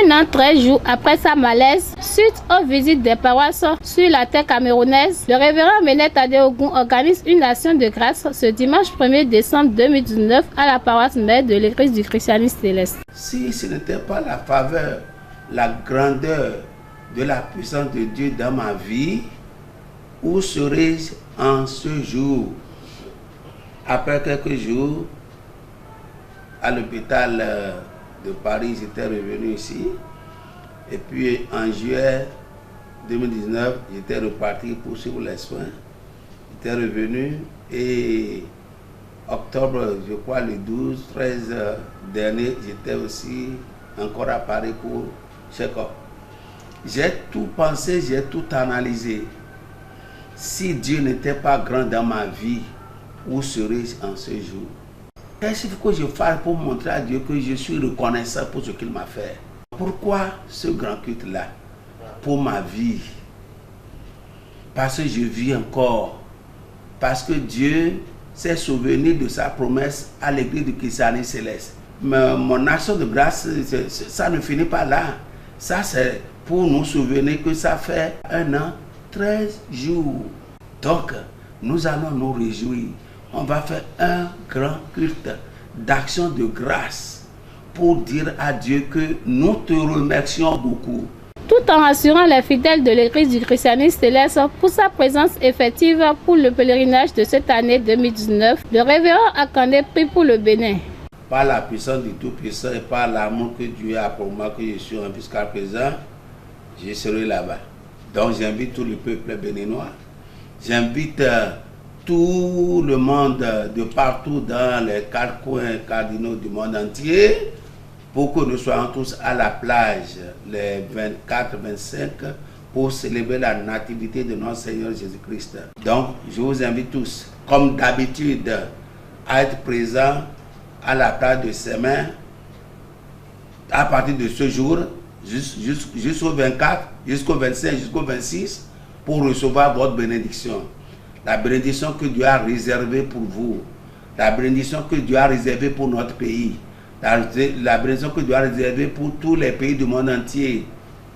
1 an 13 jours après sa malaise, suite aux visites des paroisses sur la terre camerounaise, le révérend Ménet Adéogun organise une action de grâce ce dimanche 1er décembre 2019 à la paroisse mère de l'église du christianisme céleste. Si ce n'était pas la faveur, la grandeur de la puissance de Dieu dans ma vie, où serais-je en ce jour? Après quelques jours, à l'hôpital de Paris, j'étais revenu ici. Et puis en juillet 2019, j'étais reparti pour suivre les soins. J'étais revenu et octobre, je crois le 12, 13 dernier, j'étais aussi encore à Paris pour check-up. J'ai tout pensé, j'ai tout analysé. Si Dieu n'était pas grand dans ma vie, où serais-je en ce jour? Qu'est-ce qu'il faut que je fasse pour montrer à Dieu que je suis reconnaissant pour ce qu'il m'a fait? Pourquoi ce grand culte-là? Pour ma vie. Parce que je vis encore. Parce que Dieu s'est souvenu de sa promesse à l'église du christianisme céleste. Mais mon action de grâce, ça ne finit pas là. Ça, c'est pour nous souvenir que ça fait 1 an, 13 jours. Donc, nous allons nous réjouir. On va faire un grand culte d'action de grâce pour dire à Dieu que nous te remercions beaucoup. Tout en rassurant les fidèles de l'église du christianisme céleste pour sa présence effective pour le pèlerinage de cette année 2019, le révérend Akandé prie pour le Bénin. Par la puissance du Tout-Puissant et par l'amour que Dieu a pour moi, que je suis jusqu'à présent, je serai là-bas. Donc j'invite tout le peuple béninois, j'invite tout le monde de partout dans les 4 coins cardinaux du monde entier pour que nous soyons tous à la plage les 24-25 pour célébrer la nativité de notre Seigneur Jésus-Christ. Donc, je vous invite tous, comme d'habitude, à être présents à la plage de Semin à partir de ce jour jusqu'au 24, jusqu'au 25, jusqu'au 26 pour recevoir votre bénédiction. La bénédiction que Dieu a réservée pour vous, la bénédiction que Dieu a réservée pour notre pays, la bénédiction que Dieu a réservée pour tous les pays du monde entier.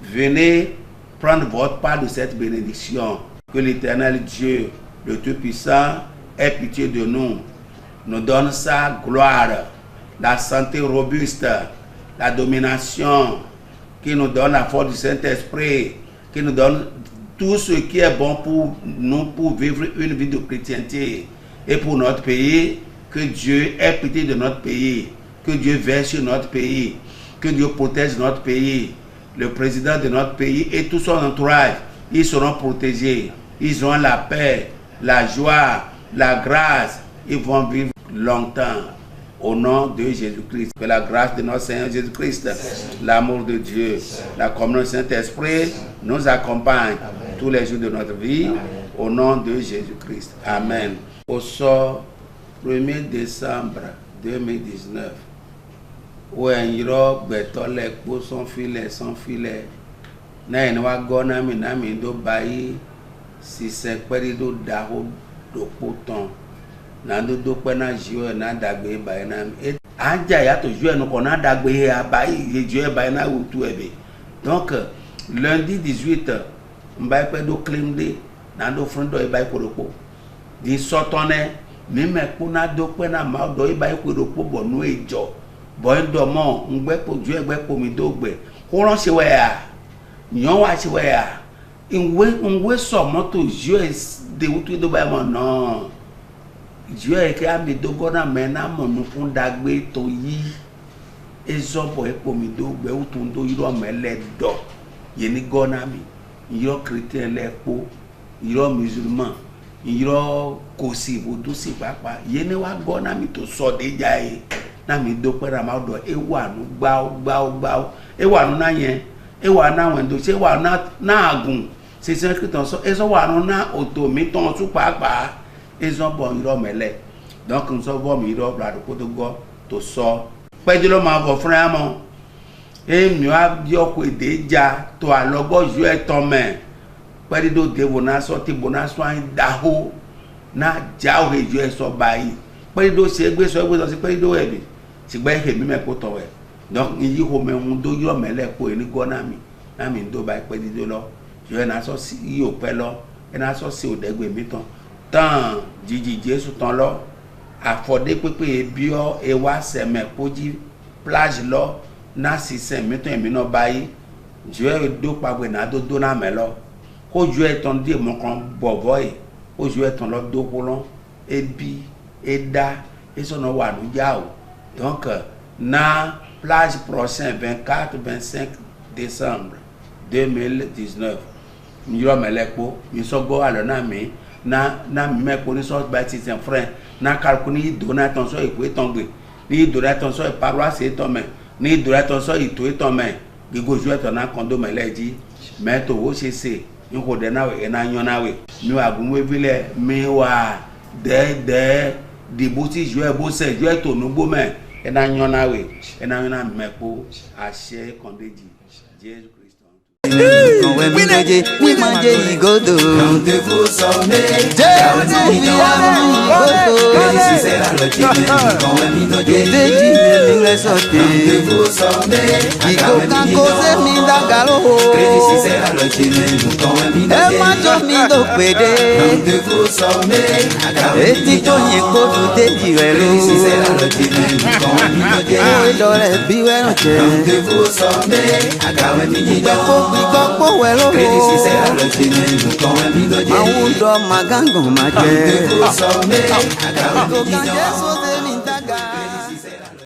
Venez prendre votre part de cette bénédiction. Que l'Éternel Dieu, le Tout-Puissant, ait pitié de nous, nous donne sa gloire, la santé robuste, la domination, qui nous donne la force du Saint-Esprit, qui nous donne tout ce qui est bon pour nous, pour vivre une vie de chrétienté. Et pour notre pays, que Dieu ait pitié de notre pays, que Dieu veille sur notre pays, que Dieu protège notre pays. Le président de notre pays et tout son entourage, ils seront protégés. Ils auront la paix, la joie, la grâce. Ils vont vivre longtemps. Au nom de Jésus-Christ. Que la grâce de notre Seigneur Jésus-Christ, l'amour de Dieu, la communion du Saint-Esprit nous accompagne tous les jours de notre vie. Au nom de Jésus-Christ. Amen. Au sort 1er décembre 2019, où un yro betole pour son filet, na enwa gona mi do bayi si se peri do daho do poton. Nando do pena jio na dagbe bayi na mi aja ya to jio no kona dagbe ya bayi jio bayi na utu ebe. Donc lundi 18 mbayi pe do climde nando front do bayi kodoko di sotone mi me kuna do pena ma do bayi kodoko bo no ejo bo ndo mo ngbe po jio egbe po mi do gbe ko ran se we ya yan wa se we ya nwe so moto jio de utu do bayi mo no Dieu est qui a mis de gona mena mon dagbe to yi ezobo epomido gbe utundo iro mele do yeni gona mi iro chrétien le po iro musulman iro kosi bodu si papa yeni wa gona mi to so de jai na mi do pera ma do ewa nu gba ewa nu na yen ewa na wendo se wa na agun se se kritan so eso wa nu na oto mi ton su papa. Ils ont bon mele. Donc nous sommes mis au bras de Potogo to so. Pas de l'homme à frère mon. Et mieux à dire que déjà toi logo jouer ton main. Pas de devona sorti bona soin daho na jao jouer so bayi. Pas de segbe so egbe so pas de ebe. Si gba he mi me ko to we. Donc il y a un do yo mele ko ni gonami na mi do ba pe di lo je na so si yo pe lo e na so si odegbe mi tan jiji Jesu tan lo afode pepe ebi o e wa seme koji plage lo na si sen mi tan mi no bayi je do pagbe na do na me lo ko ju e tan di mo kan bobo e o ju e tan lo do polon ebi eda e so no wa nu ja o donc na plage prochain 24-25 décembre 2019 yo melepo mi so go alo na mi na me ko ni so ba ti sen frère na kalkuni donaton so ipe ton gbe ni donaton so paroisse ton me ni donaton so ito ton me gigo ju eton na kondo meleji me to wo se nko de na we na yan na we mi wa gun we vile mi wa de dibuti ju e bo se ju eto nu gbo me e na yan na we e na yan na me po ase kondeji Jesus Christ. We manje igodo. Rendez-vous sommet. Rendez-vous sommet. Rendez-vous sommet. Mawundo magango maje. Rendez-vous sommet.